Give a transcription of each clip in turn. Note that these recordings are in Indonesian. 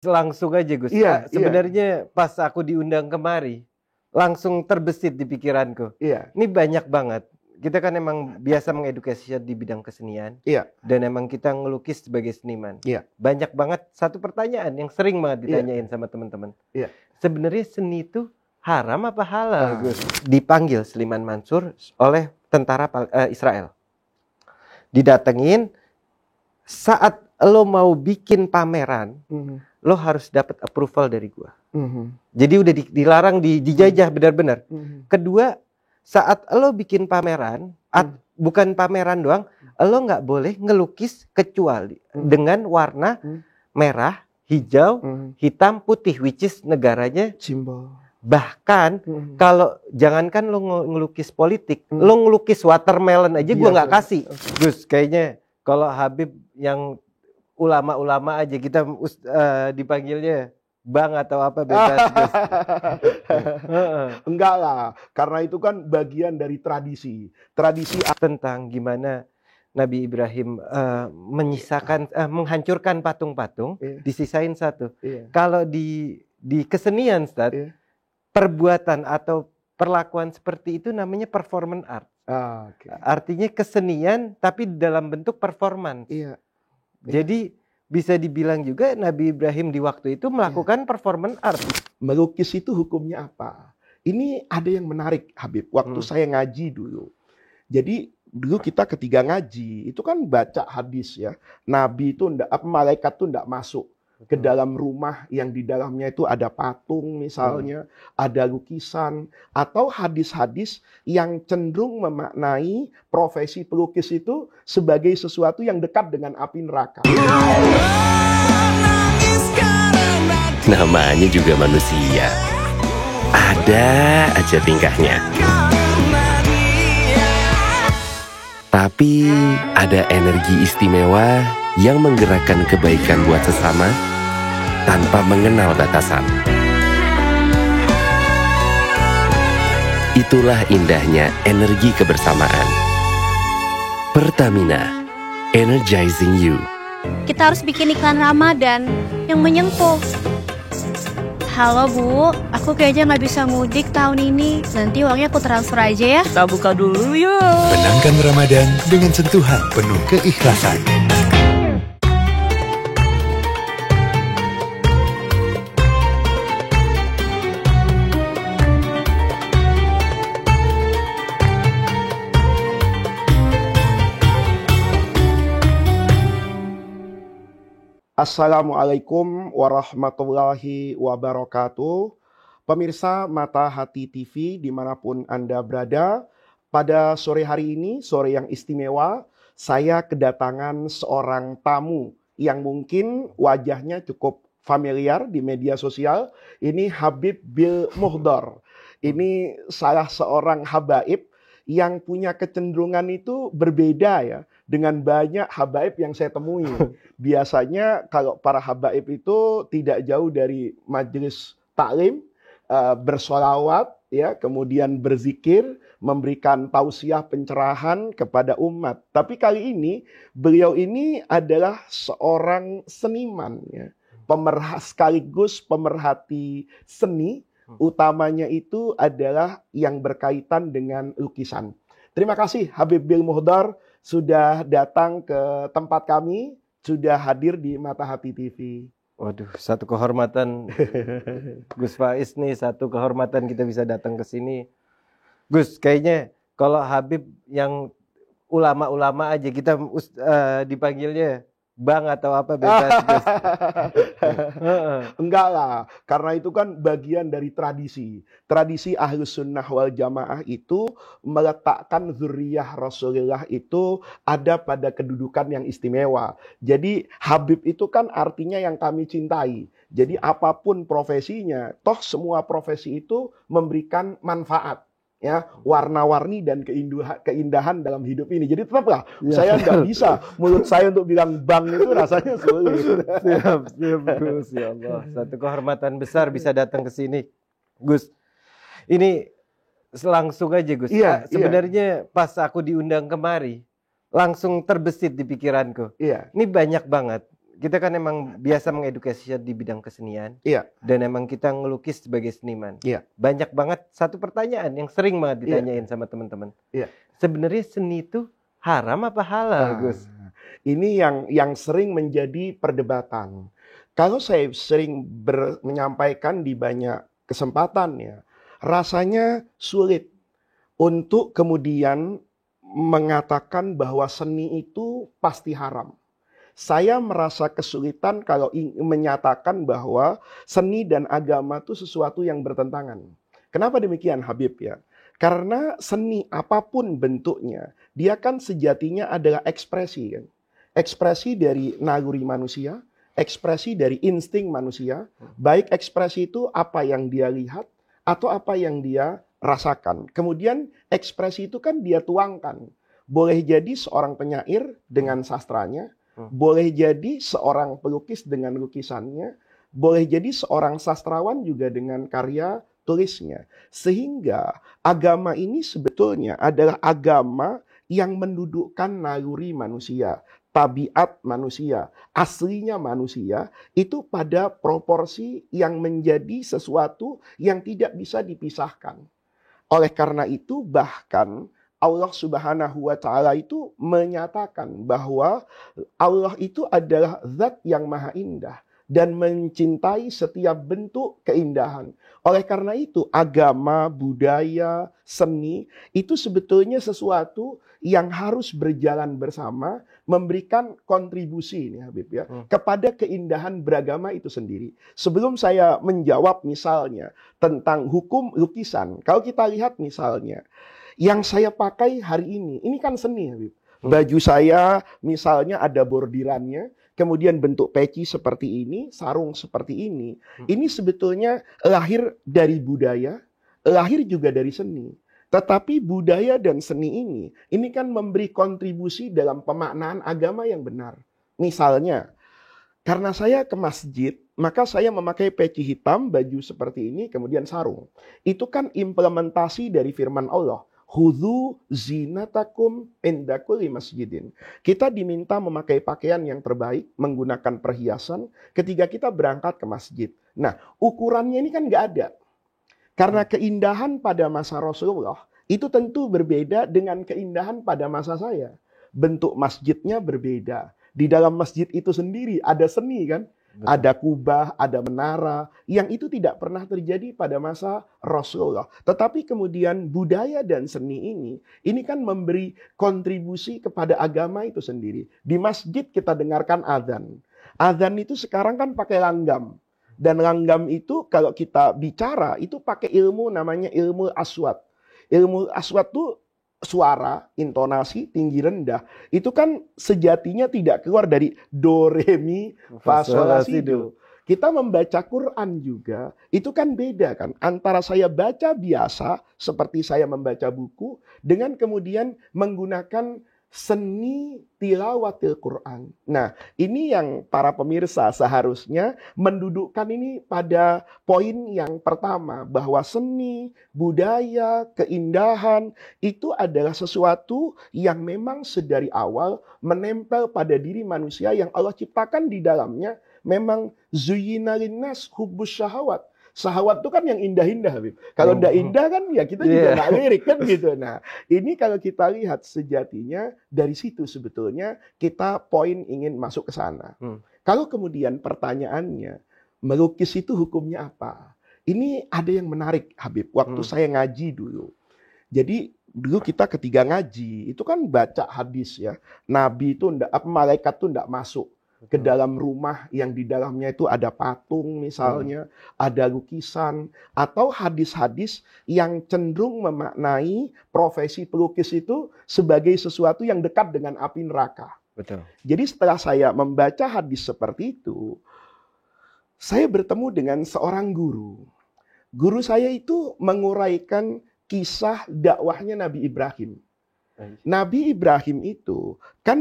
Langsung aja Gus. Iya, sebenarnya pas aku diundang kemari, langsung terbesit di pikiranku. Iya. Ini banyak banget. Kita kan emang biasa mengedukasi di bidang kesenian. Iya. Dan emang kita ngelukis sebagai seniman. Iya. Banyak banget satu pertanyaan yang sering banget ditanyain sama teman-teman. Iya. Sebenarnya seni itu haram apa halal, Gus? Dipanggil Sliman Mansur oleh tentara Israel. Didatengin saat lo mau bikin pameran, lo harus dapat approval dari gua. Jadi udah dilarang dijajah benar-benar. Kedua, saat lo bikin pameran, bukan pameran doang, lo nggak boleh ngelukis kecuali dengan warna merah, hijau, hitam, putih, which is negaranya simbol. Bahkan kalau jangankan lo ngelukis politik, lo ngelukis watermelon aja gua nggak kasih. Gus, kayaknya kalau Habib yang ulama-ulama aja kita dipanggilnya bang atau apa bebas. Enggak lah, karena itu kan bagian dari tradisi tentang gimana Nabi Ibrahim menyisakan menghancurkan patung-patung, disisain satu. Kalau di kesenian Ustaz, perbuatan atau perlakuan seperti itu namanya performance art. Artinya kesenian tapi dalam bentuk performance. Jadi bisa dibilang juga Nabi Ibrahim di waktu itu melakukan performance art. Melukis itu hukumnya apa? Ini ada yang menarik Habib. Waktu saya ngaji dulu. Jadi dulu kita ketika ngaji itu kan baca hadis ya. Nabi itu malaikat itu enggak masuk ke dalam rumah yang di dalamnya itu ada patung misalnya, ada lukisan, atau hadis-hadis yang cenderung memaknai profesi pelukis itu sebagai sesuatu yang dekat dengan api neraka. Namanya juga manusia, ada aja tingkahnya. Tapi ada energi istimewa yang menggerakkan kebaikan buat sesama tanpa mengenal batasan. Itulah indahnya energi kebersamaan. Pertamina, energizing you. Kita harus bikin iklan Ramadan yang menyentuh. Halo Bu, aku kayaknya nggak bisa mudik tahun ini. Nanti uangnya aku transfer aja ya. Kita buka dulu yuk. Menangkan Ramadan dengan sentuhan penuh keikhlasan. Assalamualaikum warahmatullahi wabarakatuh. Pemirsa Mata Hati TV dimanapun Anda berada, pada sore hari ini, sore yang istimewa, saya kedatangan seorang tamu yang mungkin wajahnya cukup familiar di media sosial. Ini Habib Bil Muhdar. Ini salah seorang habaib yang punya kecenderungan itu berbeda ya dengan banyak habaib yang saya temui. Biasanya kalau para habaib itu tidak jauh dari majelis taklim, bersolawat, ya, kemudian berzikir, memberikan tausiah pencerahan kepada umat. Tapi kali ini beliau ini adalah seorang seniman, ya, sekaligus pemerhati seni. Utamanya itu adalah yang berkaitan dengan lukisan. Terima kasih Habib Bil Muhdar sudah datang ke tempat kami, sudah hadir di Mata Hati TV. Waduh, satu kehormatan Gus Faiz nih, satu kehormatan kita bisa datang ke sini. Gus, kayaknya kalau Habib yang ulama-ulama aja kita dipanggilnya bang atau apa bebas. Enggak lah, karena itu kan bagian dari tradisi. Tradisi Ahlus Sunnah wal Jamaah itu meletakkan zuriyah Rasulullah itu ada pada kedudukan yang istimewa. Jadi Habib itu kan artinya yang kami cintai. Jadi apapun profesinya, toh semua profesi itu memberikan manfaat. Ya, warna-warni dan keindahan dalam hidup ini. Jadi tetaplah saya nggak bisa mulut saya untuk bilang bang itu rasanya sulit. Siap Gus, ya Allah. Satu kehormatan besar bisa datang ke sini, Gus. Ini langsung aja Gus. Sebenarnya pas aku diundang kemari, langsung terbesit di pikiranku. Ini banyak banget. kita kan emang biasa mengedukasi di bidang kesenian. Iya. Dan emang kita ngelukis sebagai seniman. Iya. Banyak banget satu pertanyaan yang sering banget ditanyain sama teman-teman. Iya. Sebenarnya seni itu haram apa halal, Gus? Ini yang sering menjadi perdebatan. Kalau saya sering menyampaikan di banyak kesempatan ya, rasanya sulit untuk kemudian mengatakan bahwa seni itu pasti haram. Saya merasa kesulitan kalau menyatakan bahwa seni dan agama itu sesuatu yang bertentangan. Kenapa demikian, Habib ya? Karena seni apapun bentuknya, dia kan sejatinya adalah ekspresi kan. Ekspresi dari naluri manusia, ekspresi dari insting manusia, baik ekspresi itu apa yang dia lihat atau apa yang dia rasakan. Kemudian ekspresi itu kan dia tuangkan. Boleh jadi seorang penyair dengan sastranya, boleh jadi seorang pelukis dengan lukisannya, boleh jadi seorang sastrawan juga dengan karya tulisnya. Sehingga agama ini sebetulnya adalah agama yang mendudukkan naluri manusia, tabiat manusia, aslinya manusia itu pada proporsi yang menjadi sesuatu yang tidak bisa dipisahkan. Oleh karena itu bahkan Allah Subhanahu wa Ta'ala itu menyatakan bahwa Allah itu adalah zat yang maha indah dan mencintai setiap bentuk keindahan. Oleh karena itu agama, budaya, seni itu sebetulnya sesuatu yang harus berjalan bersama, memberikan kontribusi ini Habib ya, kepada keindahan beragama itu sendiri. Sebelum saya menjawab misalnya tentang hukum lukisan, kalau kita lihat misalnya yang saya pakai hari ini kan seni Habib. Baju saya misalnya ada bordirannya, kemudian bentuk peci seperti ini, sarung seperti ini. Ini sebetulnya lahir dari budaya, lahir juga dari seni. Tetapi budaya dan seni ini kan memberi kontribusi dalam pemaknaan agama yang benar. Misalnya, karena saya ke masjid, maka saya memakai peci hitam, baju seperti ini, kemudian sarung. Itu kan implementasi dari firman Allah. Khudhu zinatakum inda kulli masjidin. Kita diminta memakai pakaian yang terbaik, menggunakan perhiasan ketika kita berangkat ke masjid. Nah, ukurannya ini kan nggak ada. Karena keindahan pada masa Rasulullah itu tentu berbeda dengan keindahan pada masa saya. Bentuk masjidnya berbeda. Di dalam masjid itu sendiri ada seni kan? Betul. Ada kubah, ada menara, yang itu tidak pernah terjadi pada masa Rasulullah. Tetapi kemudian budaya dan seni ini kan memberi kontribusi kepada agama itu sendiri. Di masjid kita dengarkan azan. Azan itu sekarang kan pakai langgam. Dan langgam itu kalau kita bicara, itu pakai ilmu namanya ilmu aswat. Ilmu aswat itu suara, intonasi, tinggi rendah, itu kan sejatinya tidak keluar dari do, re, mi, fa, sol, la, si, do. Kita membaca Quran juga, itu kan beda kan. Antara saya baca biasa, seperti saya membaca buku, dengan kemudian menggunakan seni tilawatil Quran. Nah, ini yang para pemirsa seharusnya mendudukkan ini pada poin yang pertama, bahwa seni, budaya, keindahan itu adalah sesuatu yang memang sedari awal menempel pada diri manusia yang Allah ciptakan di dalamnya. Memang zuyyina linnas hubbus syahawat. Syahwat itu kan yang indah-indah, Habib. Kalau tidak indah kan ya kita juga nggak lirik kan gitu. Nah, ini kalau kita lihat sejatinya dari situ sebetulnya kita poin ingin masuk ke sana. Kalau kemudian pertanyaannya, melukis itu hukumnya apa? Ini ada yang menarik, Habib. Waktu saya ngaji dulu. Jadi dulu kita ketika ngaji itu kan baca hadis ya. Nabi itu malaikat itu tidak masuk ke dalam rumah yang di dalamnya itu ada patung misalnya, ada lukisan, atau hadis-hadis yang cenderung memaknai profesi pelukis itu sebagai sesuatu yang dekat dengan api neraka. Betul. Jadi setelah saya membaca hadis seperti itu, saya bertemu dengan seorang guru. Guru saya itu menguraikan kisah dakwahnya Nabi Ibrahim. Nabi Ibrahim itu kan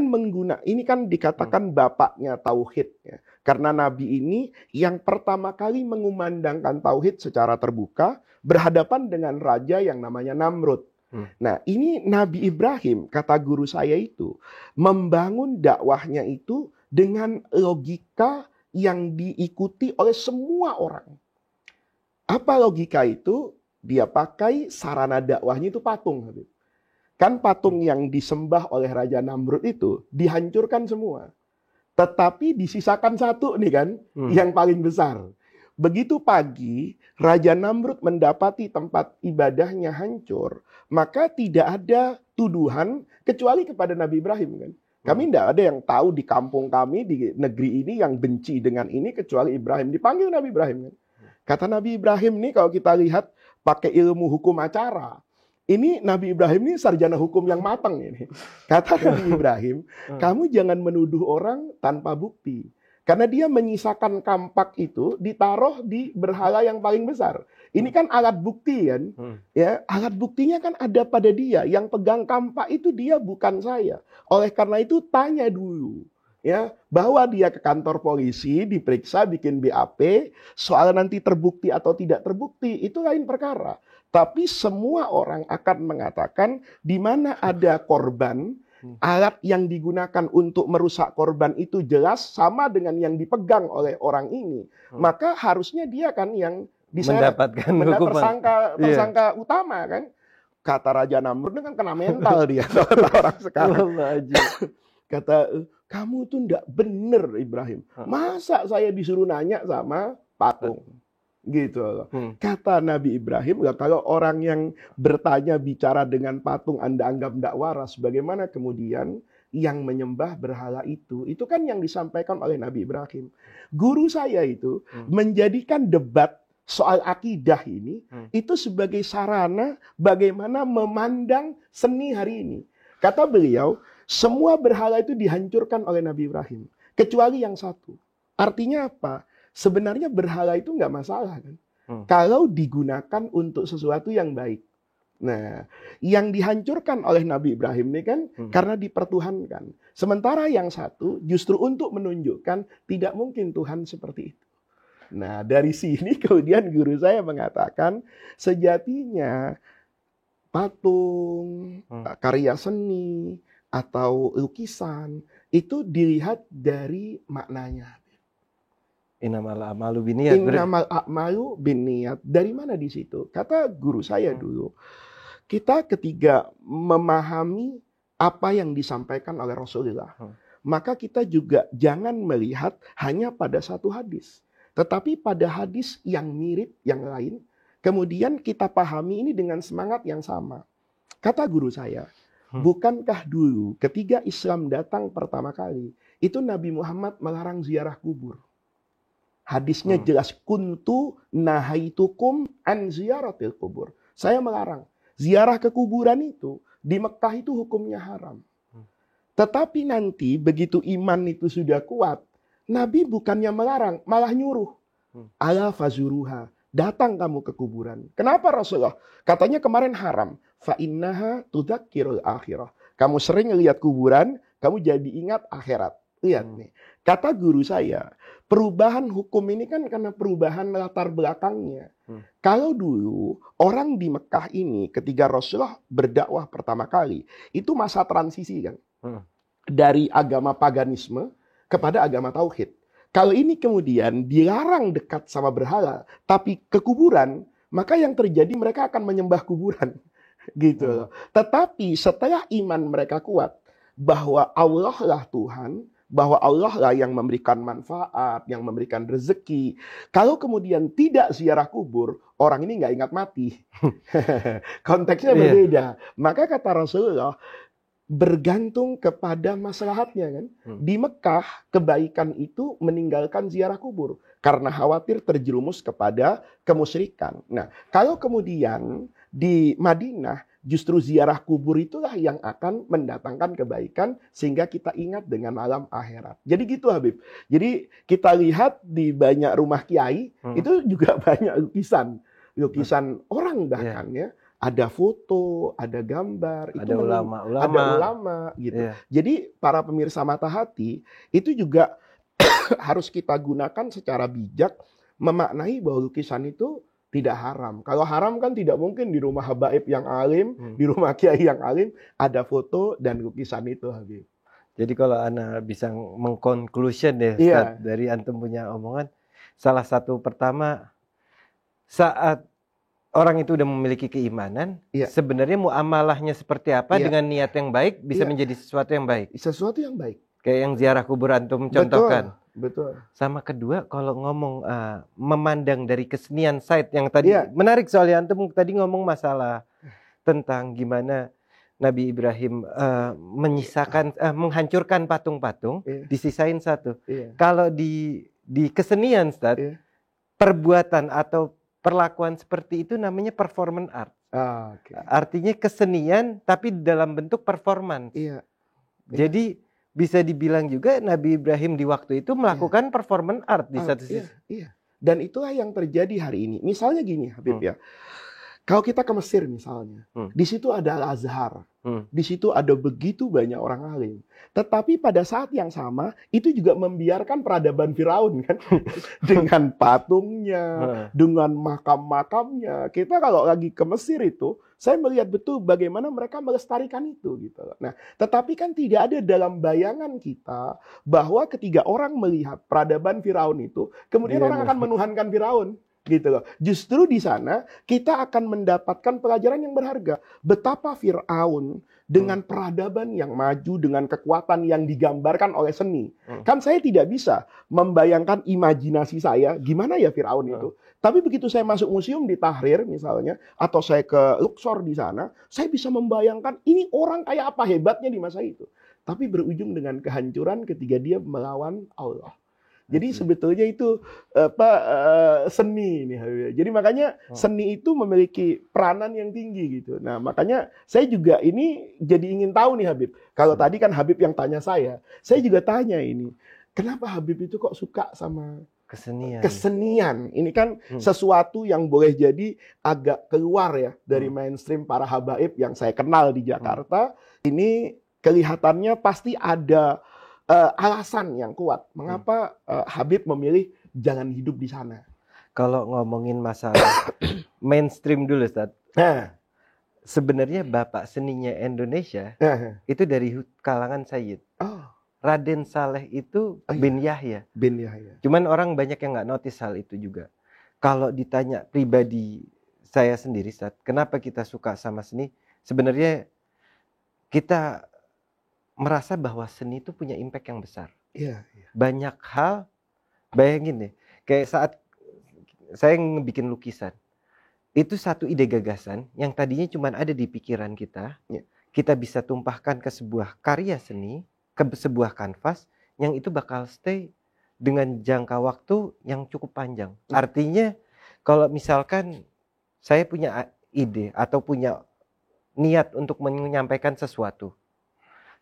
ini kan dikatakan bapaknya tauhid ya. Karena Nabi ini yang pertama kali mengumandangkan tauhid secara terbuka berhadapan dengan raja yang namanya Namrud. Nah, ini Nabi Ibrahim, kata guru saya itu, membangun dakwahnya itu dengan logika yang diikuti oleh semua orang. Apa logika itu? Dia pakai sarana dakwahnya itu patung, Habib. Kan patung yang disembah oleh Raja Namrud itu dihancurkan semua. Tetapi disisakan satu nih kan, yang paling besar. Begitu pagi, Raja Namrud mendapati tempat ibadahnya hancur, maka tidak ada tuduhan kecuali kepada Nabi Ibrahim kan. Kami tidak ada yang tahu di kampung kami, di negeri ini yang benci dengan ini kecuali Ibrahim. Dipanggil Nabi Ibrahim kan. Kata Nabi Ibrahim nih kalau kita lihat pakai ilmu hukum acara. Ini Nabi Ibrahim ini sarjana hukum yang matang ini. Kata Nabi Ibrahim, kamu jangan menuduh orang tanpa bukti. Karena dia menyisakan kampak itu ditaruh di berhala yang paling besar. Ini kan alat bukti kan. Ya, alat buktinya kan ada pada dia. Yang pegang kampak itu dia bukan saya. Oleh karena itu tanya dulu. Ya, bawa dia ke kantor polisi, diperiksa, bikin BAP, soal nanti terbukti atau tidak terbukti, itu lain perkara. Tapi semua orang akan mengatakan di mana ada korban, alat yang digunakan untuk merusak korban itu jelas sama dengan yang dipegang oleh orang ini. Maka harusnya dia kan yang mendapatkan hukuman. Tersangka utama kan. Kata Raja Namrud kan kena mental dia. Orang sekarang. Kata, kamu tuh enggak bener Ibrahim. Masa saya disuruh nanya sama patung? Gitu loh. Kata Nabi Ibrahim, kalau orang yang bertanya bicara dengan patung Anda anggap tidak waras, bagaimana kemudian yang menyembah berhala itu kan yang disampaikan oleh Nabi Ibrahim. Guru saya itu menjadikan debat soal akidah ini itu sebagai sarana bagaimana memandang seni hari ini. Kata beliau, semua berhala itu dihancurkan oleh Nabi Ibrahim kecuali yang satu. Artinya apa? Sebenarnya berhala itu nggak masalah kan, kalau digunakan untuk sesuatu yang baik. Nah, yang dihancurkan oleh Nabi Ibrahim ini kan karena dipertuhankan. Sementara yang satu justru untuk menunjukkan tidak mungkin Tuhan seperti itu. Nah, dari sini kemudian guru saya mengatakan sejatinya patung, karya seni atau lukisan itu dilihat dari maknanya. Innamal a'malu binniyat. Innamal a'malu binniyat. Dari mana di situ? Kata guru saya dulu, kita ketika memahami apa yang disampaikan oleh Rasulullah, maka kita juga jangan melihat hanya pada satu hadis, tetapi pada hadis yang mirip yang lain. Kemudian kita pahami ini dengan semangat yang sama. Kata guru saya, bukankah dulu ketika Islam datang pertama kali, itu Nabi Muhammad melarang ziarah kubur? Hadisnya jelas, kuntu nahaitukum an ziyaratil kubur. Saya melarang. Ziarah ke kuburan itu, di Mekah itu hukumnya haram. Tetapi nanti begitu iman itu sudah kuat, Nabi bukannya melarang, malah nyuruh. Ala fazuruha, datang kamu ke kuburan. Kenapa Rasulullah? Katanya kemarin haram. Fa innaha tudzakkirul akhirah. Kamu sering lihat kuburan, kamu jadi ingat akhirat. Lihat nih. Kata guru saya, perubahan hukum ini kan karena perubahan latar belakangnya. Kalau dulu orang di Mekah ini ketika Rasulullah berdakwah pertama kali, itu masa transisi kan. Dari agama paganisme kepada agama tauhid. Kalau ini kemudian dilarang dekat sama berhala, tapi ke kuburan, maka yang terjadi mereka akan menyembah kuburan. Gitu. Tetapi setelah iman mereka kuat bahwa Allah lah Tuhan, bahwa Allah lah yang memberikan manfaat, yang memberikan rezeki. Kalau kemudian tidak ziarah kubur, orang ini nggak ingat mati. Konteksnya berbeda. Maka kata Rasulullah, bergantung kepada maslahatnya kan. Di Mekah, kebaikan itu meninggalkan ziarah kubur. Karena khawatir terjerumus kepada kemusyrikan. Nah, kalau kemudian di Madinah, justru ziarah kubur itulah yang akan mendatangkan kebaikan sehingga kita ingat dengan alam akhirat. Jadi gitu Habib. Jadi kita lihat di banyak rumah kiai itu juga banyak lukisan orang bahkan ya. Ada foto, ada gambar, ada ulama-ulama, ada ulama gitu. Jadi para pemirsa Mata Hati itu juga harus kita gunakan secara bijak memaknai bahwa lukisan itu tidak haram. Kalau haram kan tidak mungkin di rumah habaib yang alim, di rumah kiai yang alim ada foto dan lukisan itu Habib. Jadi kalau Ana bisa mengconclusion deh Iya. Ustaz, dari antum punya omongan, salah satu pertama saat orang itu udah memiliki keimanan, Iya. sebenarnya muamalahnya seperti apa Iya. dengan niat yang baik bisa Iya. menjadi sesuatu yang baik. Sesuatu yang baik. Kayak yang ziarah kubur antum contohkan. Betul. Sama kedua, kalau ngomong memandang dari kesenian site yang tadi Iya. menarik soalnya antum tadi ngomong masalah tentang gimana Nabi Ibrahim menyisakan menghancurkan patung-patung, Iya. disisain satu. Iya. Kalau di kesenian, Ustaz, Iya. perbuatan atau perlakuan seperti itu namanya performance art. Oke. Artinya kesenian tapi dalam bentuk performance. Iya. Jadi bisa dibilang juga Nabi Ibrahim di waktu itu melakukan performance art di satu Iya, sisi. iya. Dan itulah yang terjadi hari ini. Misalnya gini, Habib ya. Kalau kita ke Mesir misalnya, di situ ada Al-Azhar. Di situ ada begitu banyak orang alim. Tetapi pada saat yang sama, itu juga membiarkan peradaban Firaun kan. Dengan patungnya, dengan makam-makamnya. Kita kalau lagi ke Mesir itu, saya melihat betul bagaimana mereka melestarikan itu gitu. Nah, tetapi kan tidak ada dalam bayangan kita bahwa ketika orang melihat peradaban Firaun itu, kemudian orang akan menuhankan Firaun. Gitu loh. Justru di sana kita akan mendapatkan pelajaran yang berharga. Betapa Fir'aun dengan peradaban yang maju, dengan kekuatan yang digambarkan oleh seni. Kan saya tidak bisa membayangkan imajinasi saya gimana ya Fir'aun itu. Tapi begitu saya masuk museum di Tahrir misalnya, atau saya ke Luxor di sana, saya bisa membayangkan ini orang kayak apa hebatnya di masa itu. Tapi berujung dengan kehancuran ketika dia melawan Allah. Jadi sebetulnya itu seni ini. Jadi makanya seni itu memiliki peranan yang tinggi gitu. Nah makanya saya juga ini jadi ingin tahu nih Habib. Kalau tadi kan Habib yang tanya saya juga tanya ini. Kenapa Habib itu kok suka sama kesenian? Ini kan sesuatu yang boleh jadi agak keluar ya dari mainstream para habaib yang saya kenal di Jakarta. Ini kelihatannya pasti ada alasan yang kuat mengapa Habib memilih jangan hidup di sana. Kalau ngomongin masalah mainstream dulu, Ustaz. Sebenarnya bapak seninya Indonesia itu dari kalangan Sayyid. Raden Saleh itu bin Yahya. Bin Yahya. Cuman orang banyak yang nggak notice hal itu juga. Kalau ditanya pribadi saya sendiri, Ustaz, kenapa kita suka sama seni? Sebenarnya kita merasa bahwa seni itu punya impact yang besar. Iya. Banyak hal, bayangin deh, kayak saat saya ngebikin lukisan, itu satu ide gagasan yang tadinya cuma ada di pikiran kita, kita bisa tumpahkan ke sebuah karya seni, ke sebuah kanvas, yang itu bakal stay dengan jangka waktu yang cukup panjang. Artinya, kalau misalkan saya punya ide atau punya niat untuk menyampaikan sesuatu,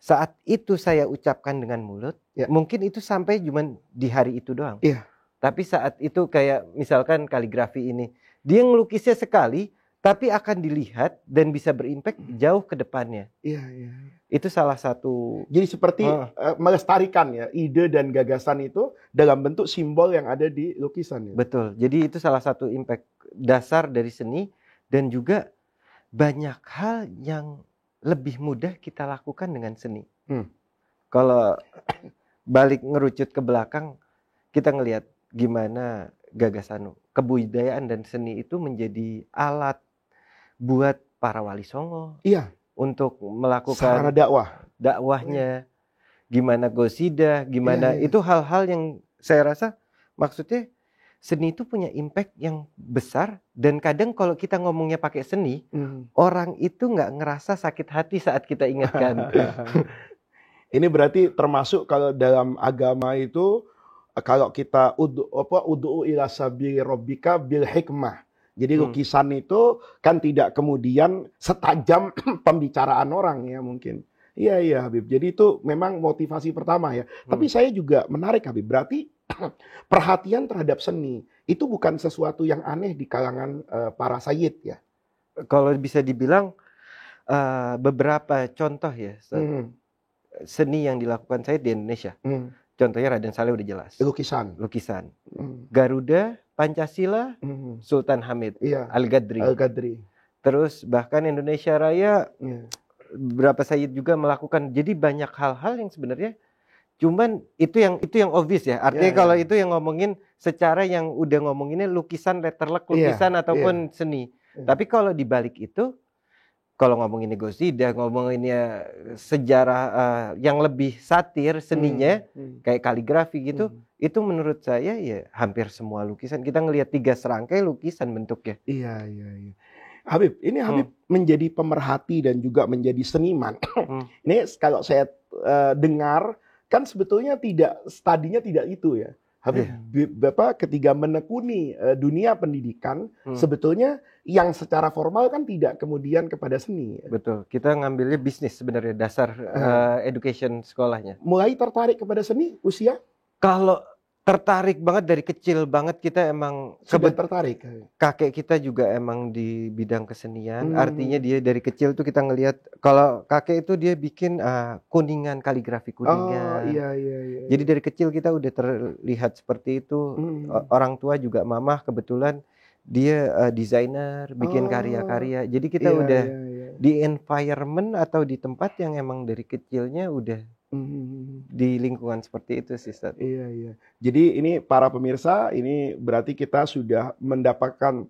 saat itu saya ucapkan dengan mulut, mungkin itu sampai cuma di hari itu doang. Tapi saat itu kayak misalkan kaligrafi ini, dia ngelukisnya sekali, tapi akan dilihat dan bisa berimpact jauh ke depannya. Itu salah satu. Jadi seperti melestarikan ya ide dan gagasan itu dalam bentuk simbol yang ada di lukisan. Ya? Betul. Jadi itu salah satu impact dasar dari seni dan juga banyak hal yang lebih mudah kita lakukan dengan seni. Kalau balik ngerucut ke belakang, kita ngelihat gimana gagasan kebudayaan dan seni itu menjadi alat buat para wali songo. Untuk melakukan sarana dakwahnya. Gimana gosida, gimana itu hal-hal yang saya rasa maksudnya seni itu punya impact yang besar dan kadang kalau kita ngomongnya pakai seni, orang itu nggak ngerasa sakit hati saat kita ingatkan. Ini berarti termasuk kalau dalam agama itu kalau kita ud'u ila sabili rabbika bil hikmah. Jadi lukisan itu kan tidak kemudian setajam pembicaraan orang ya mungkin. Iya Habib. Jadi itu memang motivasi pertama ya. Tapi saya juga menarik Habib. Berarti perhatian terhadap seni itu bukan sesuatu yang aneh di kalangan para sayyid ya. Kalau bisa dibilang beberapa contoh ya seni yang dilakukan saya di Indonesia. Contohnya Raden Saleh udah jelas. Lukisan. Garuda, Pancasila, Sultan Hamid, Al-Ghadri. Terus bahkan Indonesia Raya beberapa sayyid juga melakukan. Jadi banyak hal-hal yang sebenarnya cuman itu yang obvious ya. Artinya kalau itu yang ngomongin secara yang udah ngomonginnya lukisan, letterluck, lukisan ataupun seni. Tapi kalau dibalik itu, kalau ngomongin Gosida, ngomonginnya sejarah yang lebih satir seninya, kayak kaligrafi gitu, itu menurut saya ya hampir semua lukisan. Kita ngelihat 3 serangkai lukisan bentuknya. Iya. Habib, ini Habib menjadi pemerhati dan juga menjadi seniman. Ini kalau saya dengar, kan sebetulnya studinya tidak itu ya. Habib, Bapak ketika menekuni dunia pendidikan, sebetulnya yang secara formal kan tidak kemudian kepada seni. Betul, kita ngambilnya bisnis sebenarnya, dasar education sekolahnya. Mulai tertarik kepada seni usia? Kalau tertarik banget dari kecil banget, kita emang sudah tertarik. Kakek kita juga emang di bidang kesenian. Artinya dia dari kecil tuh kita ngelihat, kalau kakek itu dia bikin kuningan, kaligrafi kuningan. Iya. Jadi dari kecil kita udah terlihat seperti itu. Orang tua juga, mamah kebetulan dia desainer, bikin karya-karya. Jadi kita udah di environment atau di tempat yang emang dari kecilnya udah di lingkungan seperti itu sih, Ustaz. Iya. Jadi ini para pemirsa, ini berarti kita sudah mendapatkan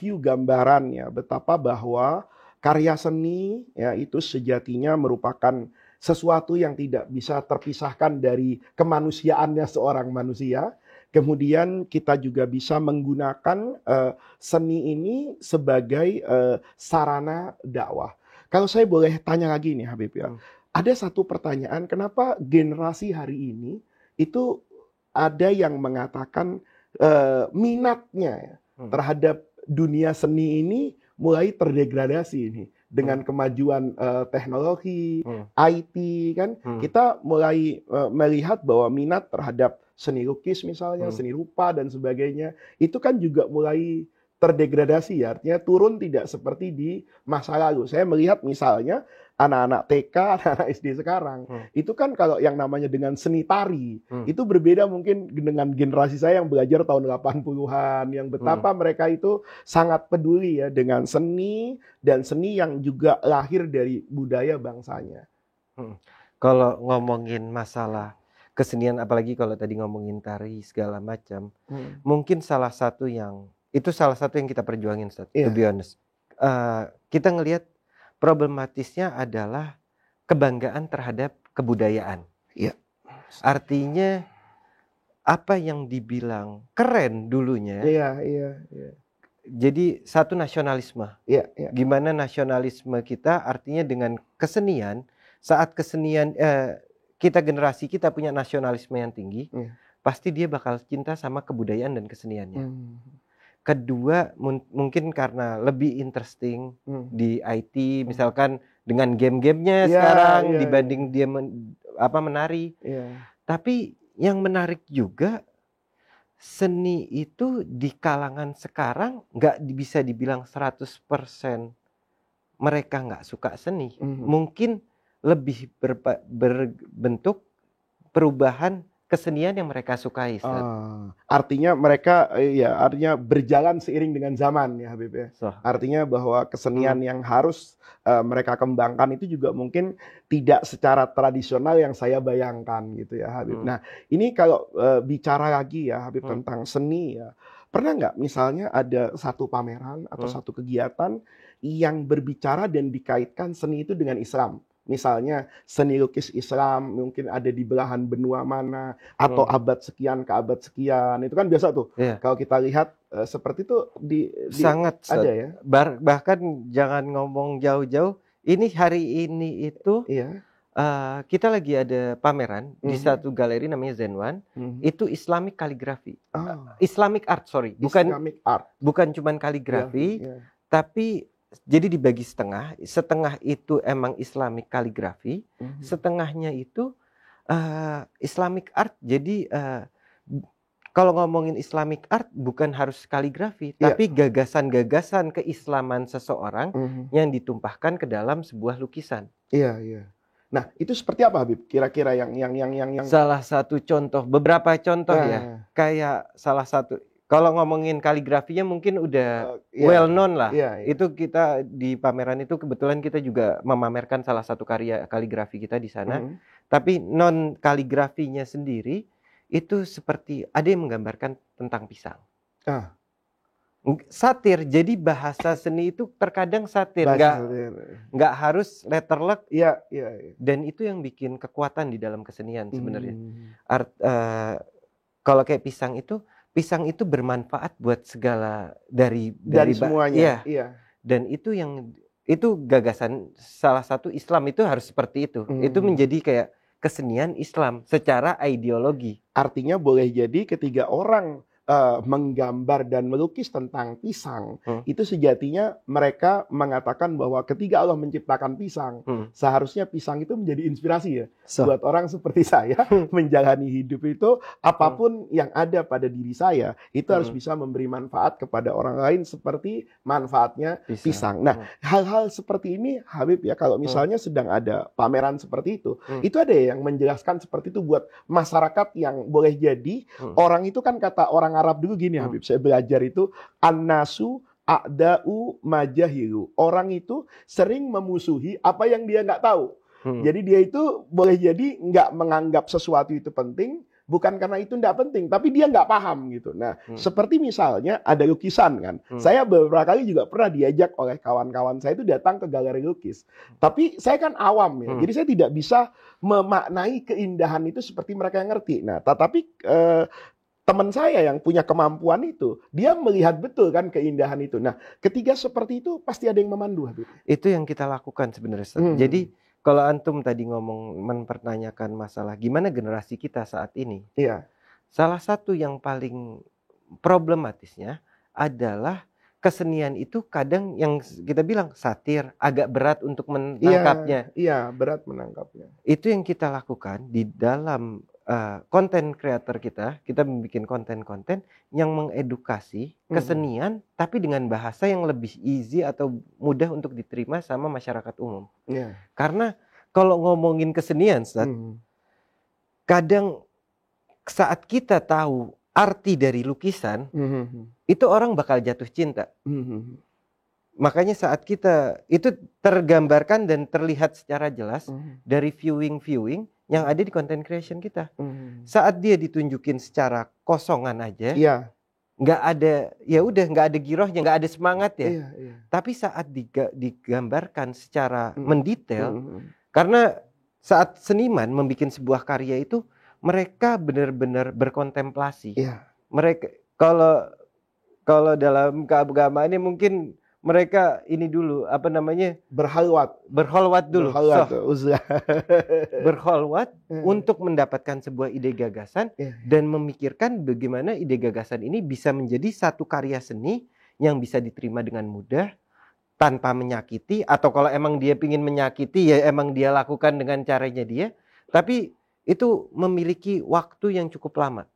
view gambaran ya, betapa bahwa karya seni ya itu sejatinya merupakan sesuatu yang tidak bisa terpisahkan dari kemanusiaannya seorang manusia. Kemudian kita juga bisa menggunakan seni ini sebagai sarana dakwah. Kalau saya boleh tanya lagi nih Habib ya. Ada satu pertanyaan, kenapa generasi hari ini itu ada yang mengatakan minatnya terhadap dunia seni ini mulai terdegradasi ini dengan kemajuan teknologi, IT kan, kita mulai melihat bahwa minat terhadap seni lukis misalnya, seni rupa dan sebagainya, itu kan juga mulai terdegradasi ya, artinya turun tidak seperti di masa lalu. Saya melihat misalnya anak-anak TK, anak-anak SD sekarang, itu kan kalau yang namanya dengan seni tari, itu berbeda mungkin dengan generasi saya yang belajar tahun 80-an, yang betapa mereka itu sangat peduli ya dengan seni, dan seni yang juga lahir dari budaya bangsanya. Kalau ngomongin masalah kesenian, apalagi kalau tadi ngomongin tari segala macam, mungkin salah satu yang kita perjuangin, Ustaz, to be honest. Kita ngelihat problematisnya adalah kebanggaan terhadap kebudayaan. Iya. Artinya apa yang dibilang keren dulunya. Iya. Jadi satu nasionalisme. Iya. Gimana nasionalisme kita, artinya dengan kesenian, saat kesenian generasi kita punya nasionalisme yang tinggi, pasti dia bakal cinta sama kebudayaan dan keseniannya. Kedua, mungkin karena lebih interesting di IT, misalkan dengan game-gamenya sekarang dibanding dia menari. Tapi yang menarik juga, seni itu di kalangan sekarang nggak bisa dibilang 100% mereka nggak suka seni. Mungkin lebih berbentuk perubahan kesenian yang mereka sukai. Artinya mereka artinya berjalan seiring dengan zaman ya Habib ya. Artinya bahwa kesenian yang harus mereka kembangkan itu juga mungkin tidak secara tradisional yang saya bayangkan gitu ya Habib. Nah ini kalau bicara lagi ya Habib tentang seni ya, pernah nggak misalnya ada satu pameran atau satu kegiatan yang berbicara dan dikaitkan seni itu dengan Islam? Misalnya seni lukis Islam mungkin ada di belahan benua mana, atau abad sekian ke abad sekian, itu kan biasa tuh. Kalau kita lihat seperti itu sangat ada ya. Bahkan jangan ngomong jauh-jauh, ini hari ini itu kita lagi ada pameran di satu galeri namanya Zenwan, itu Islamic Calligraphy, Islamic Art, Islamic Art. Bukan cuman kaligrafi, tapi jadi dibagi setengah itu emang Islamic Calligraphy, setengahnya itu Islamic Art. Jadi kalau ngomongin Islamic Art bukan harus kaligrafi, tapi gagasan-gagasan keislaman seseorang yang ditumpahkan ke dalam sebuah lukisan. Iya. Nah, itu seperti apa Habib? Kira-kira yang salah satu contoh, beberapa contoh ya. Kayak salah satu, Kalau ngomongin kaligrafinya mungkin udah Iya. well known lah. Iya, iya. Itu kita di pameran itu kebetulan kita juga memamerkan salah satu karya kaligrafi kita di sana. Mhm. Tapi non kaligrafinya sendiri itu seperti ada yang menggambarkan tentang pisang. Ah. Satir. Jadi bahasa seni itu terkadang satir, Bahasa- nggak harus letterluck. Iya, iya, iya. Dan itu yang bikin kekuatan di dalam kesenian sebenarnya. Hmm. Kalau kayak pisang itu bermanfaat buat segala dari semuanya. Iya. Iya. Dan itu gagasan salah satu Islam itu harus seperti itu. Itu menjadi kayak kesenian Islam secara ideologi. Artinya boleh jadi ketika orang menggambar dan melukis tentang pisang, itu sejatinya mereka mengatakan bahwa ketika Allah menciptakan pisang, seharusnya pisang itu menjadi inspirasi ya buat orang seperti saya menjalani hidup itu, apapun yang ada pada diri saya itu harus bisa memberi manfaat kepada orang lain seperti manfaatnya pisang. Nah, hal-hal seperti ini Habib ya, kalau misalnya sedang ada pameran seperti itu ada yang menjelaskan seperti itu buat masyarakat yang boleh jadi orang itu kan kata orang Arab dulu gini Habib, saya belajar itu an-nasu a'da'u majahilu. Orang itu sering memusuhi apa yang dia nggak tahu. Jadi dia itu boleh jadi nggak menganggap sesuatu itu penting, bukan karena itu nggak penting, tapi dia nggak paham gitu. Nah, seperti misalnya ada lukisan kan. Saya beberapa kali juga pernah diajak oleh kawan-kawan saya itu datang ke galeri lukis. Tapi saya kan awam ya, jadi saya tidak bisa memaknai keindahan itu seperti mereka yang ngerti. Nah, tetapi teman saya yang punya kemampuan itu, dia melihat betul kan keindahan itu. Nah, ketika seperti itu pasti ada yang memandu Habib. Itu yang kita lakukan sebenarnya. Jadi kalau antum tadi mempertanyakan masalah gimana generasi kita saat ini. Iya. Salah satu yang paling problematisnya adalah kesenian itu kadang yang kita bilang satir, agak berat untuk menangkapnya. Iya, berat menangkapnya. Itu yang kita lakukan di dalam konten kreator kita membuat konten-konten yang mengedukasi kesenian tapi dengan bahasa yang lebih easy atau mudah untuk diterima sama masyarakat umum. Iya. Karena kalau ngomongin kesenian, kadang saat kita tahu arti dari lukisan, itu orang bakal jatuh cinta. Makanya saat kita itu tergambarkan dan terlihat secara jelas dari viewing yang ada di content creation kita. Saat dia ditunjukin secara kosongan aja, nggak ada, ya udah nggak ada girohnya, nggak ada semangat ya. Tapi saat digambarkan secara mendetail, karena saat seniman membuat sebuah karya itu mereka benar-benar berkontemplasi. Mereka kalau dalam keagamaannya mungkin mereka ini dulu berholwat dulu. Berholwat untuk mendapatkan sebuah ide gagasan dan memikirkan bagaimana ide gagasan ini bisa menjadi satu karya seni yang bisa diterima dengan mudah tanpa menyakiti, atau kalau emang dia ingin menyakiti ya emang dia lakukan dengan caranya dia, tapi itu memiliki waktu yang cukup lama.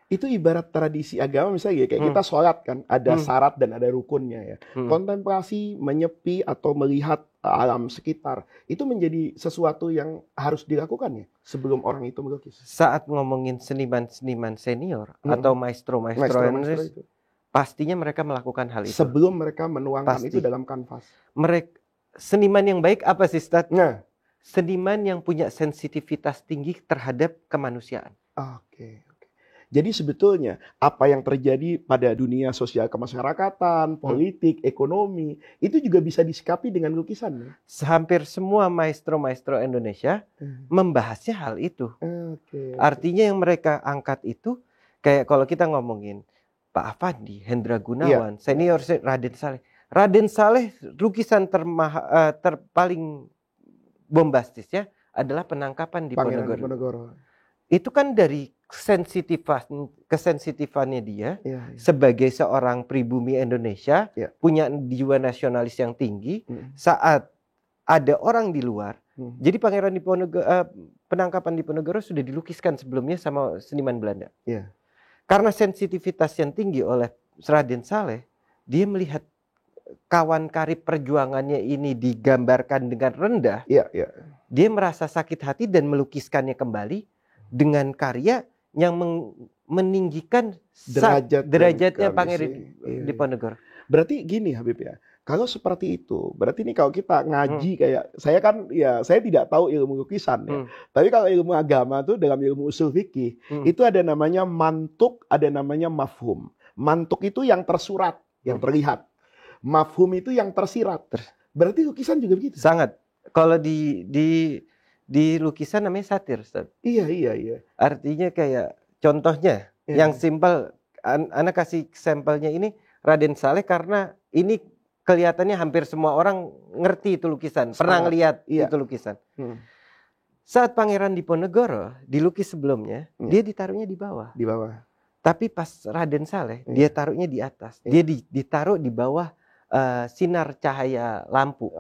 Itu ibarat tradisi agama misalnya kayak kita sholat kan, ada syarat dan ada rukunnya ya. Kontemplasi, menyepi atau melihat alam sekitar itu menjadi sesuatu yang harus dilakukan ya sebelum orang itu melukis. Saat ngomongin seniman-seniman senior atau maestro-maestro itu, pastinya mereka melakukan hal itu sebelum mereka menuangkan itu dalam kanvas. Seniman yang baik apa sih, Ustaz? Nah, seniman yang punya sensitivitas tinggi terhadap kemanusiaan. Oke. Jadi sebetulnya apa yang terjadi pada dunia sosial kemasyarakatan, politik, ekonomi, itu juga bisa disikapi dengan lukisan. Ya? Hampir semua maestro-maestro Indonesia membahasnya hal itu. Artinya yang mereka angkat itu, kayak kalau kita ngomongin Pak Afandi, Hendra Gunawan, senior Raden Saleh. Raden Saleh lukisan terpaling bombastisnya adalah penangkapan di Ponorogo. Itu kan dari kesensitifannya dia sebagai seorang pribumi Indonesia, punya jiwa nasionalis yang tinggi. Saat ada orang di luar, jadi penangkapan di Ponorogo sudah dilukiskan sebelumnya sama seniman Belanda. Karena sensitivitas yang tinggi oleh Raden Saleh, dia melihat kawan karib perjuangannya ini digambarkan dengan rendah. Dia merasa sakit hati dan melukiskannya kembali dengan karya yang meninggikan derajatnya Pangeran Diponegoro. Berarti gini Habib ya, kalau seperti itu, berarti ini kalau kita ngaji kayak saya kan ya saya tidak tahu ilmu lukisan ya. Tapi kalau ilmu agama tuh dalam ilmu usul fikih itu ada namanya mantuk, ada namanya mafhum. Mantuk itu yang tersurat, yang terlihat. Mafhum itu yang tersirat. Berarti lukisan juga begitu. Sangat. Kalau di lukisan namanya satir, Ustaz. Iya. Artinya kayak contohnya yang simpel, Ana kasih sampelnya ini Raden Saleh karena ini kelihatannya hampir semua orang ngerti itu lukisan, pernah ngelihat itu lukisan. Saat Pangeran Diponegoro dilukis sebelumnya, dia ditaruhnya di bawah. Di bawah. Tapi pas Raden Saleh, dia taruhnya di atas. Dia ditaruh di bawah sinar cahaya lampu.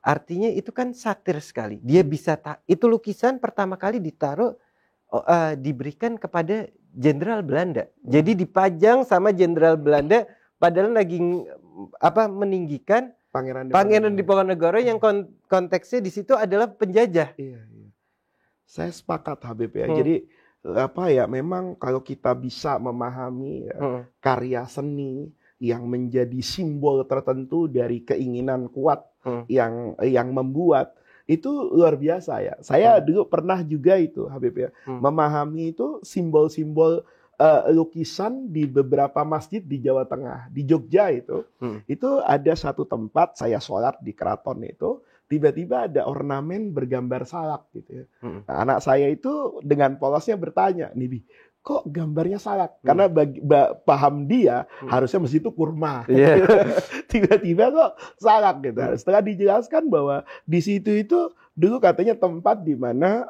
Artinya itu kan satir sekali. Dia bisa itu lukisan pertama kali ditaruh diberikan kepada Jenderal Belanda. Jadi dipajang sama Jenderal Belanda padahal lagi meninggikan Pangeran Diponegoro yang konteksnya di situ adalah penjajah. Iya. Saya sepakat Habib ya. Jadi memang kalau kita bisa memahami karya seni yang menjadi simbol tertentu dari keinginan kuat yang membuat itu luar biasa ya. Saya dulu pernah juga itu Habib ya, memahami itu simbol-simbol lukisan di beberapa masjid di Jawa Tengah, di Jogja itu ada satu tempat saya sholat di keraton itu, tiba-tiba ada ornamen bergambar salak gitu ya. Nah, anak saya itu dengan polosnya bertanya, nih kok gambarnya salak? Karena paham dia harusnya masjid itu kurma. Tiba-tiba kok salak gitu. Setelah dijelaskan bahwa di situ itu dulu katanya tempat di mana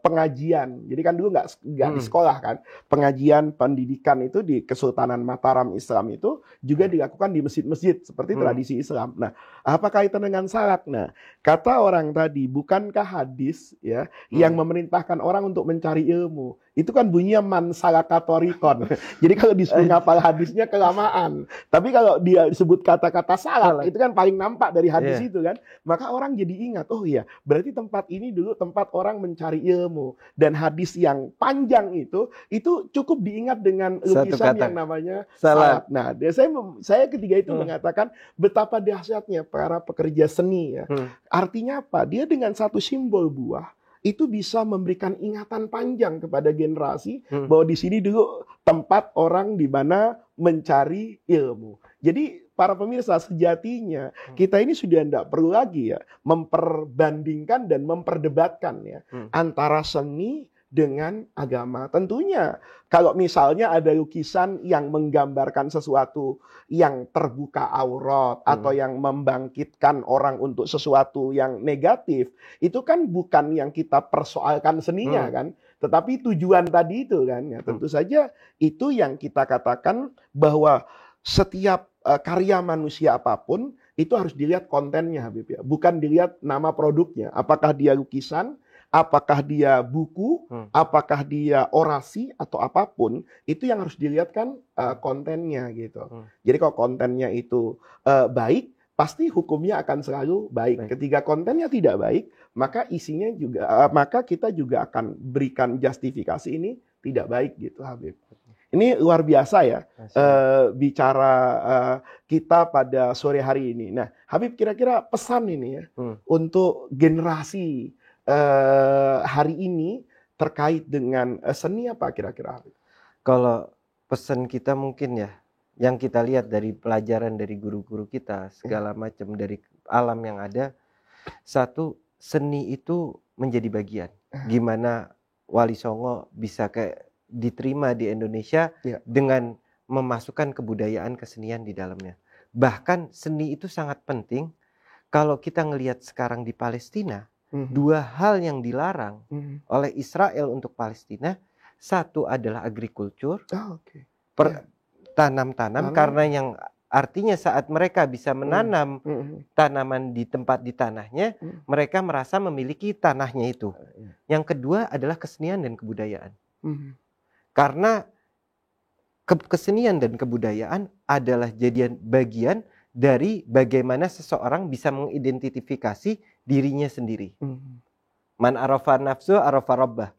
pengajian. Jadi kan dulu nggak di sekolah kan. Pengajian pendidikan itu di Kesultanan Mataram Islam itu juga dilakukan di masjid-masjid seperti tradisi Islam. Nah, apa kaitan dengan salak? Nah, kata orang tadi, bukankah hadis ya yang memerintahkan orang untuk mencari ilmu? Itu kan bunyinya man salaka thoriqon. Jadi kalau disuruh ngapal hadisnya kelamaan. Tapi kalau dia disebut kata-kata salak, itu kan paling nampak dari hadis itu kan. Maka orang jadi ingat, oh iya, berarti tempat ini dulu tempat orang mencari ilmu. Dan hadis yang panjang itu cukup diingat dengan lukisan yang namanya salak. Nah, saya ketiga itu mengatakan betapa dahsyatnya para pekerja seni ya. Artinya apa? Dia dengan satu simbol buah itu bisa memberikan ingatan panjang kepada generasi bahwa di sini dulu tempat orang di mana mencari ilmu. Jadi para pemirsa sejatinya kita ini sudah tidak perlu lagi ya memperbandingkan dan memperdebatkan ya antara seni dengan agama. Tentunya kalau misalnya ada lukisan yang menggambarkan sesuatu yang terbuka aurat atau yang membangkitkan orang untuk sesuatu yang negatif, itu kan bukan yang kita persoalkan seninya kan, tetapi tujuan tadi itu kan ya, tentu saja itu yang kita katakan bahwa setiap karya manusia apapun itu harus dilihat kontennya Habib ya, bukan dilihat nama produknya, apakah dia lukisan, apakah dia buku, apakah dia orasi atau apapun, itu yang harus dilihat kan kontennya gitu. Jadi kalau kontennya itu baik, pasti hukumnya akan selalu baik. Ketika kontennya tidak baik, maka isinya juga, maka kita juga akan berikan justifikasi ini tidak baik gitu Habib. Ini luar biasa ya bicara kita pada sore hari ini. Nah, Habib kira-kira pesan ini ya untuk generasi hari ini terkait dengan seni apa kira-kira? Kalau pesan kita mungkin ya, yang kita lihat dari pelajaran dari guru-guru kita, segala macam dari alam yang ada, satu, seni itu menjadi bagian. Gimana Wali Songo bisa kayak diterima di Indonesia dengan memasukkan kebudayaan kesenian di dalamnya. Bahkan seni itu sangat penting. Kalau kita ngelihat sekarang di Palestina, dua hal yang dilarang oleh Israel untuk Palestina, satu adalah agrikultur, tanam-tanam, karena yang artinya saat mereka bisa menanam tanaman di tempat di tanahnya, mereka merasa memiliki tanahnya itu. Yang kedua adalah kesenian dan kebudayaan. Karena kesenian dan kebudayaan adalah bagian dari bagaimana seseorang bisa mengidentifikasi dirinya sendiri. Man arafa nafsu arafa rabbah.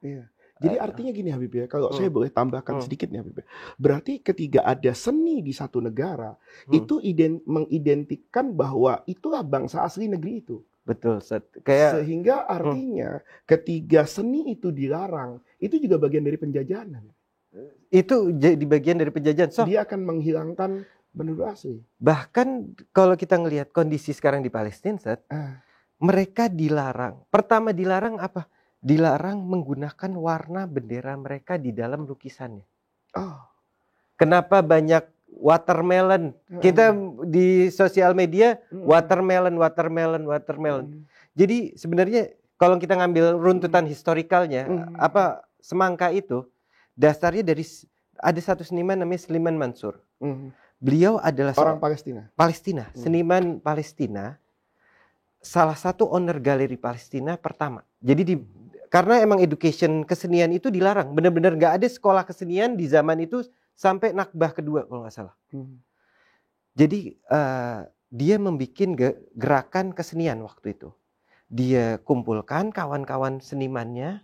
Jadi artinya gini Habib ya, kalau saya boleh tambahkan Hmm. sedikit nih Habib ya. Berarti ketika ada seni di satu negara, Hmm. itu mengidentikan bahwa itulah bangsa asli negeri itu. Betul, kayak Sehingga artinya ketika seni itu dilarang, itu juga bagian dari penjajahan. itu jadi bagian dari penjajahan. So, Dia akan menghilangkan penduduk asli. bahkan kalau kita ngelihat kondisi sekarang di Palestina, Ustaz, mereka dilarang. Pertama dilarang apa? Dilarang menggunakan warna bendera mereka di dalam lukisannya. Oh. Kenapa banyak watermelon? Kita di sosial media watermelon. Jadi sebenarnya kalau kita ngambil runtutan historikalnya, apa semangka itu dasarnya dari ada satu seniman namanya Sulaiman Mansur. Beliau adalah Orang Palestina. seniman Palestina, salah satu owner galeri Palestina pertama. Jadi karena emang education kesenian itu dilarang, benar-benar nggak ada sekolah kesenian di zaman itu sampai Nakbah kedua kalau nggak salah. Jadi dia membuat gerakan kesenian waktu itu. Dia kumpulkan kawan-kawan senimannya,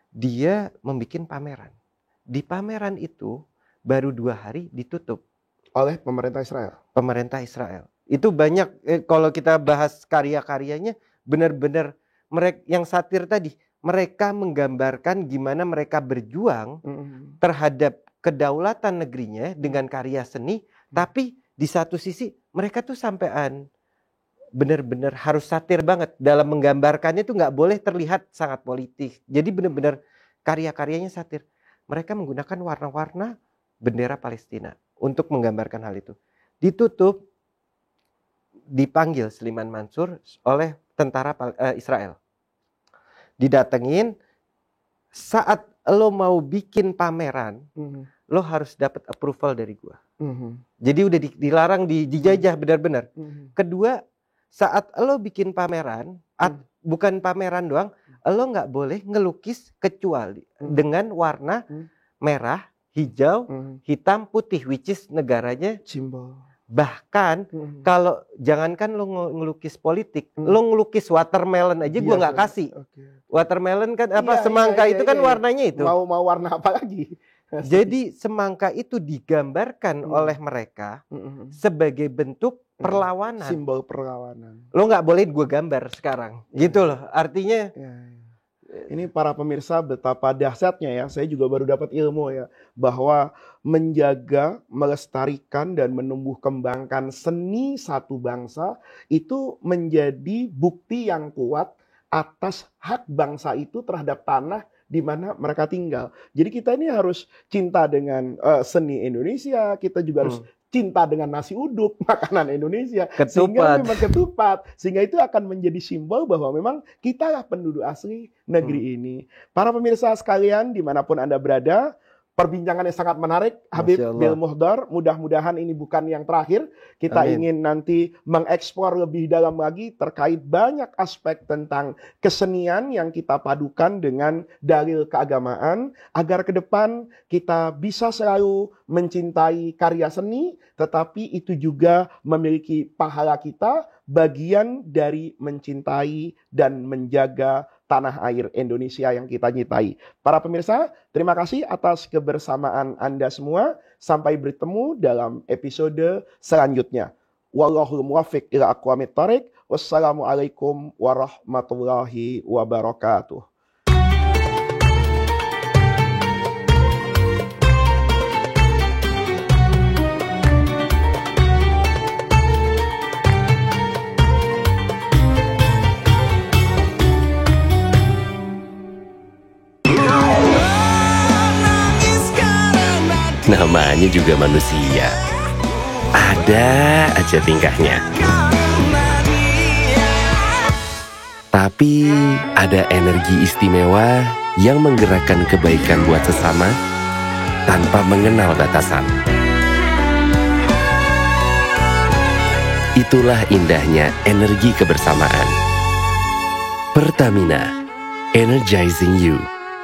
dia membuat pameran. Di pameran itu baru 2 hari ditutup Oleh pemerintah Israel. Itu banyak kalau kita bahas karya-karyanya benar-benar mereka yang satir tadi, mereka menggambarkan gimana mereka berjuang terhadap kedaulatan negerinya dengan karya seni, tapi di satu sisi mereka tuh sampean benar-benar harus satir banget dalam menggambarkannya, itu nggak boleh terlihat sangat politik. Jadi benar-benar karya-karyanya satir. Mereka menggunakan warna-warna bendera Palestina untuk menggambarkan hal itu. Ditutup, dipanggil Sulaiman Mansur oleh tentara Israel. Didatengin, saat lo mau bikin pameran, lo harus dapat approval dari gua. Jadi udah dilarang, dijajah benar-benar. Kedua, saat lo bikin pameran, bukan pameran doang, lo nggak boleh ngelukis kecuali dengan warna merah, hijau, hitam, putih, which is negaranya simbol. Bahkan kalau jangankan lo ngelukis politik, lo ngelukis watermelon aja gua nggak kasih. Watermelon kan apa, semangka itu kan warnanya itu. Mau warna apa lagi? Jadi semangka itu digambarkan oleh mereka sebagai bentuk perlawanan. Simbol perlawanan. Lo nggak boleh gue gambar sekarang, gitu loh. Artinya. Ini para pemirsa betapa dahsyatnya ya. Saya juga baru dapat ilmu ya, bahwa menjaga, melestarikan dan menumbuh kembangkan seni satu bangsa itu menjadi bukti yang kuat atas hak bangsa itu terhadap tanah di mana mereka tinggal. Jadi kita ini harus cinta dengan seni Indonesia, kita juga harus cinta dengan nasi uduk, makanan Indonesia, sehingga memang ketupat, sehingga itu akan menjadi simbol bahwa memang kitalah penduduk asli negeri ini. Para pemirsa sekalian dimanapun Anda berada, perbincangan yang sangat menarik, Habib Bil Muhdar. Mudah-mudahan ini bukan yang terakhir. Kita ingin nanti mengeksplor lebih dalam lagi terkait banyak aspek tentang kesenian yang kita padukan dengan dalil keagamaan, agar ke depan kita bisa selalu mencintai karya seni, tetapi itu juga memiliki pahala kita, bagian dari mencintai dan menjaga tanah air Indonesia yang kita cintai. Para pemirsa, terima kasih atas kebersamaan Anda semua. Sampai bertemu dalam episode selanjutnya. Wallahul muwaffiq ila aqwamit thoriq. Wassalamualaikum warahmatullahi wabarakatuh. Namanya juga manusia, ada aja tingkahnya. Tapi ada energi istimewa yang menggerakkan kebaikan buat sesama tanpa mengenal batasan. Itulah indahnya energi kebersamaan. Pertamina, energizing you.